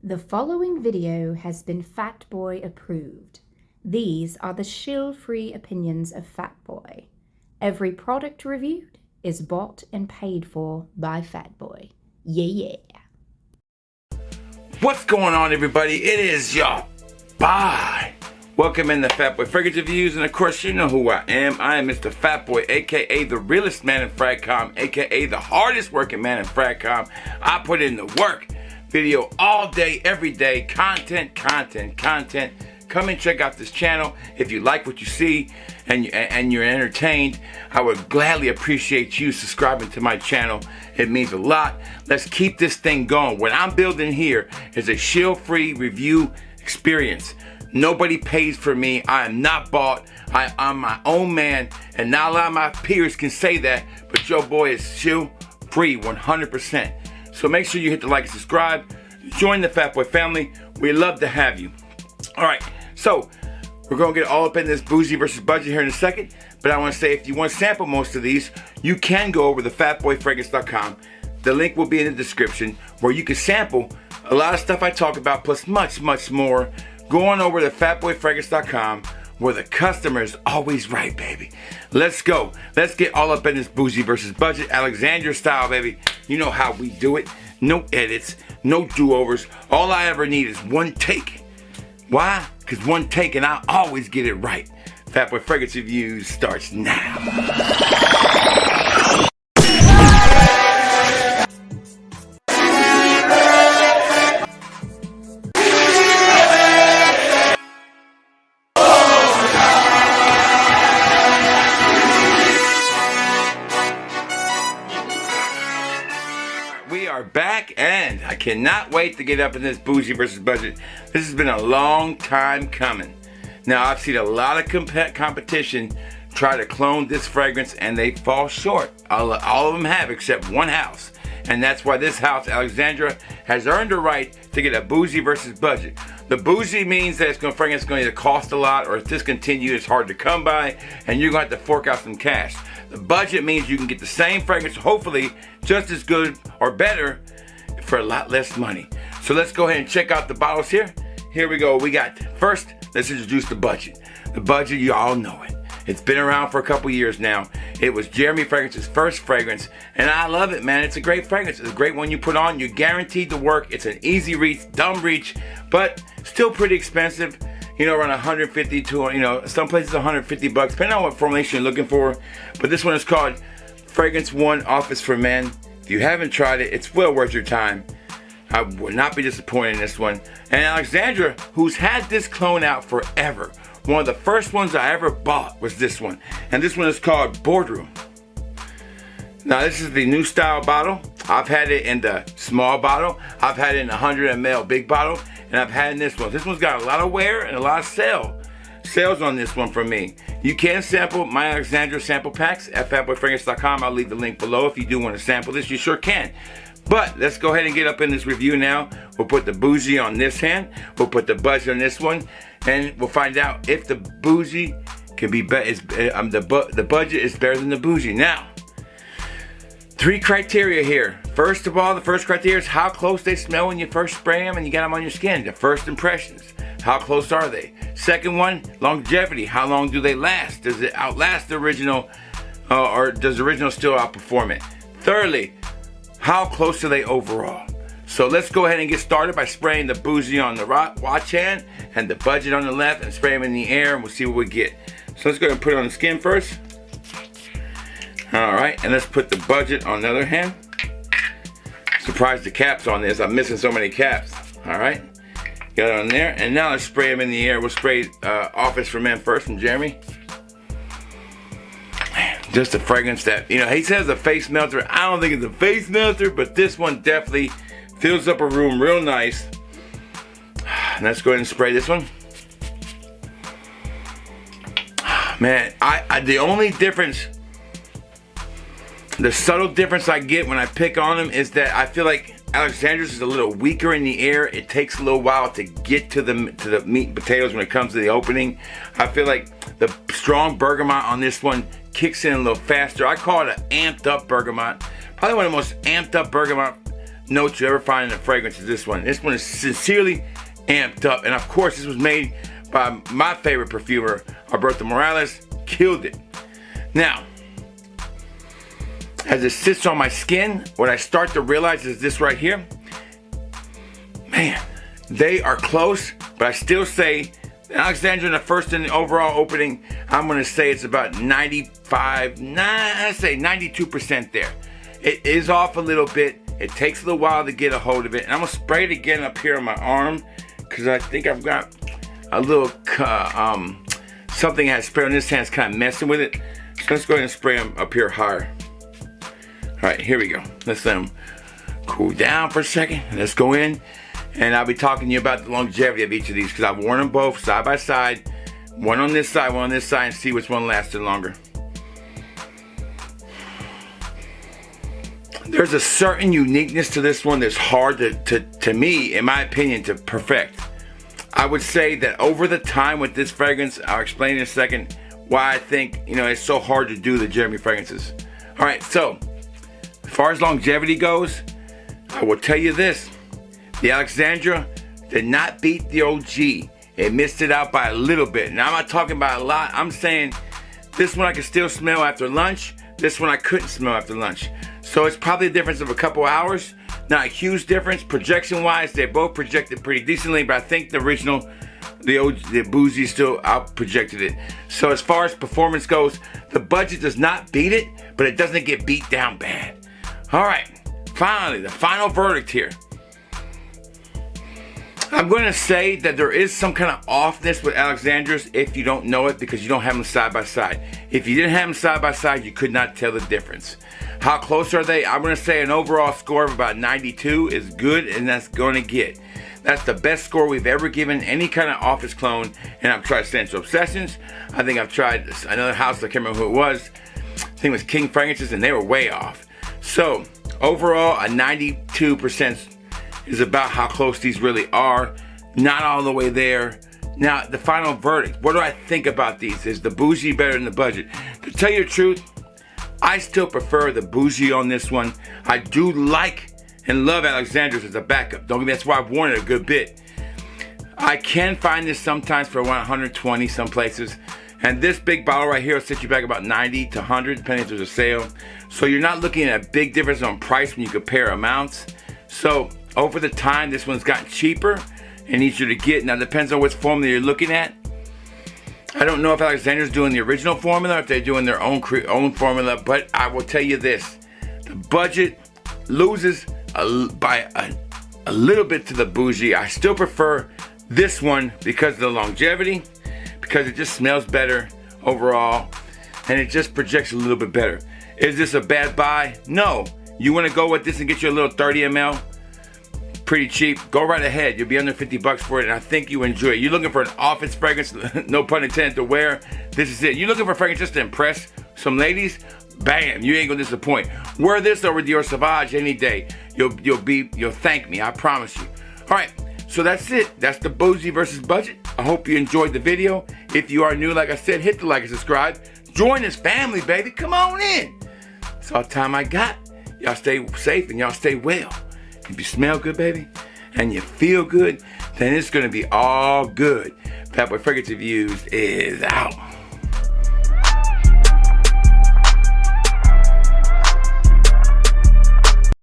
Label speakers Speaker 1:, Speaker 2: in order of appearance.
Speaker 1: The following video has been Fatboy approved. These are the shill-free opinions of Fatboy. Every product reviewed is bought and paid for by Fatboy. Yeah.
Speaker 2: What's going on, everybody? It is your bye. Welcome in the Fatboy Fragrance Reviews, and of course you know who I am. I am Mr. Fatboy, aka the realest man in Fragcom, aka the hardest working man in Fragcom. I put in the work. Video all day, every day, content. Come and check out this channel. If you like what you see and you're entertained, I would gladly appreciate you subscribing to my channel. It means a lot. Let's keep this thing going. What I'm building here is a shill-free review experience. Nobody pays for me. I am not bought. I'm my own man, and not a lot of my peers can say that, but your boy is shill-free 100%. So make sure you hit the like and subscribe. Join the Fatboy family. We love to have you. All right, so we're going to get all up in this bougie versus budget here in a second. But I want to say, if you want to sample most of these, you can go over to fatboyfragrance.com. The link will be in the description, where you can sample a lot of stuff I talk about, plus much more. Go on over to fatboyfragrance.com, where the customer is always right, baby. Let's go. Let's get all up in this bougie versus budget, Alexandria style, baby. You know how we do it. No edits, no do-overs. All I ever need is one take. Why? Because one take and I'll always get it right. Fatboy Fragrance Reviews starts now. We are back, and I cannot wait to get up in this bougie versus budget. This has been a long time coming. Now, I've seen a lot of competition try to clone this fragrance, and they fall short. All of them have, except one house. And that's why this house, Alexandria, has earned the right to get a bougie versus budget. The bougie means that fragrance is going to either cost a lot or it's discontinued, it's hard to come by, and you're going to have to fork out some cash. The budget means you can get the same fragrance, hopefully just as good or better, for a lot less money. So let's go ahead and check out the bottles here. Here we go. We got, first, let's introduce the budget. The budget, you all know it. It's been around for a couple years now. It was Jeremy Fragrance's first fragrance, and I love it, man. It's a great fragrance. It's a great one you put on. You're guaranteed to work. It's an easy reach, dumb reach, but still pretty expensive. You know, around 150 to, you know, some places 150 bucks, depending on what formulation you're looking for. But this one is called Fragrance One Office for Men. If you haven't tried it, it's well worth your time. I would not be disappointed in this one. And Alexandria, who's had this clone out forever, one of the first ones I ever bought was this one. And this one is called Boardroom. Now, this is the new style bottle. I've had it in the small bottle. I've had it in the 100 ml big bottle. And I've had in this one. This one's got a lot of wear and a lot of sales on this one from me. You can sample my Alexandria sample packs at fatboyfragrance.com. I'll leave the link below if you do want to sample this. You sure can. But let's go ahead and get up in this review now. We'll put the bougie on this hand. We'll put the budget on this one. And we'll find out if the bougie can be better. The budget is better than the bougie. Now, 3 criteria here. First of all, the first criteria is how close they smell when you first spray them and you got them on your skin. The first impressions. How close are they? Second one, longevity. How long do they last? Does it outlast the original, or does the original still outperform it? Thirdly, how close are they overall? So let's go ahead and get started by spraying the bougie on the watch hand and the budget on the left, and spray them in the air, and we'll see what we get. So let's go ahead and put it on the skin first. All right, and let's put the budget on the other hand. Surprised the caps on this. I'm missing so many caps. All right, got it on there, and now let's spray them in the air. We'll spray Office for Men first from Jeremy. Just a fragrance that, you know, he says a face melter. I don't think it's a face melter, but this one definitely fills up a room real nice. And let's go ahead and spray this one. Man, the only difference, the subtle difference I get when I pick on them is that I feel like Alexandria's is a little weaker in the air. It takes a little while to get to the meat and potatoes when it comes to the opening. I feel like the strong bergamot on this one kicks in a little faster. I call it an amped up bergamot. Probably one of the most amped up bergamot notes you ever find in a fragrance is this one. This one is sincerely amped up. And of course, this was made by my favorite perfumer, Alberto Morales. Killed it. Now, as it sits on my skin, what I start to realize is this right here. Man, they are close, but I still say Alexandria in the first and overall opening, I'm going to say it's about 92% there. It is off a little bit. It takes a little while to get a hold of it. And I'm going to spray it again up here on my arm because I think I've got a little something I had sprayed on this hand is kind of messing with it. So let's go ahead and spray them up here higher. All right, here we go. Let's let them cool down for a second. Let's go in. And I'll be talking to you about the longevity of each of these because I've worn them both side by side. One on this side, one on this side, and see which one lasted longer. There's a certain uniqueness to this one that's hard to me, in my opinion, to perfect. I would say that over the time with this fragrance, I'll explain in a second why I think, it's so hard to do the Jeremy fragrances. All right, so as far as longevity goes, I will tell you this. The Alexandria did not beat the OG. It missed it out by a little bit. Now, I'm not talking about a lot. I'm saying this one I could still smell after lunch. This one I couldn't smell after lunch. So it's probably a difference of a couple hours. Not a huge difference. Projection-wise, they both projected pretty decently, but I think the original, the Bougie still out-projected it. So as far as performance goes, the budget does not beat it, but it doesn't get beat down bad. All right, finally, the final verdict here. I'm going to say that there is some kind of offness with Alexandria'S if you don't know it because you don't have them side by side. If you didn't have them side by side, you could not tell the difference. How close are they? I'm going to say an overall score of about 92 is good, and that's going to get. That's the best score we've ever given any kind of office clone, and I've tried Sensual Obsessions. I think I've tried another house, I can't remember who it was. I think it was King Fragrances, and they were way off. So, overall, a 92% is about how close these really are. Not all the way there. Now, the final verdict. What do I think about these? Is the Bougie better than the budget? To tell you the truth, I still prefer the Bougie on this one. I do like and love Alexandria'S as a backup. Don't get me, that's why I've worn it a good bit. I can find this sometimes for around 120 some places. And this big bottle right here will set you back about 90 to 100, depending if there's a sale. So you're not looking at a big difference on price when you compare amounts. So over the time, this one's gotten cheaper and easier to get. Now, it depends on which formula you're looking at. I don't know if Alexandria'S doing the original formula or if they're doing their own formula, but I will tell you this. The budget loses by a little bit to the Bougie. I still prefer this one because of the longevity, because it just smells better overall, and it just projects a little bit better. Is this a bad buy? No. You want to go with this and get you a little 30 ml? Pretty cheap. Go right ahead. You'll be under 50 bucks for it, and I think you enjoy it. You're looking for an office fragrance, no pun intended, to wear. This is it. You're looking for a fragrance just to impress some ladies? Bam, you ain't gonna disappoint. Wear this over Dior Sauvage any day. You'll thank me, I promise you. All right, so that's it. That's the Bougie versus budget. I hope you enjoyed the video. If you are new, like I said, hit the like and subscribe. Join this family, baby. Come on in. That's all the time I got. Y'all stay safe and y'all stay well. If you smell good, baby, and you feel good, then it's gonna be all good. Fat Boy Fragrance Reviews is out.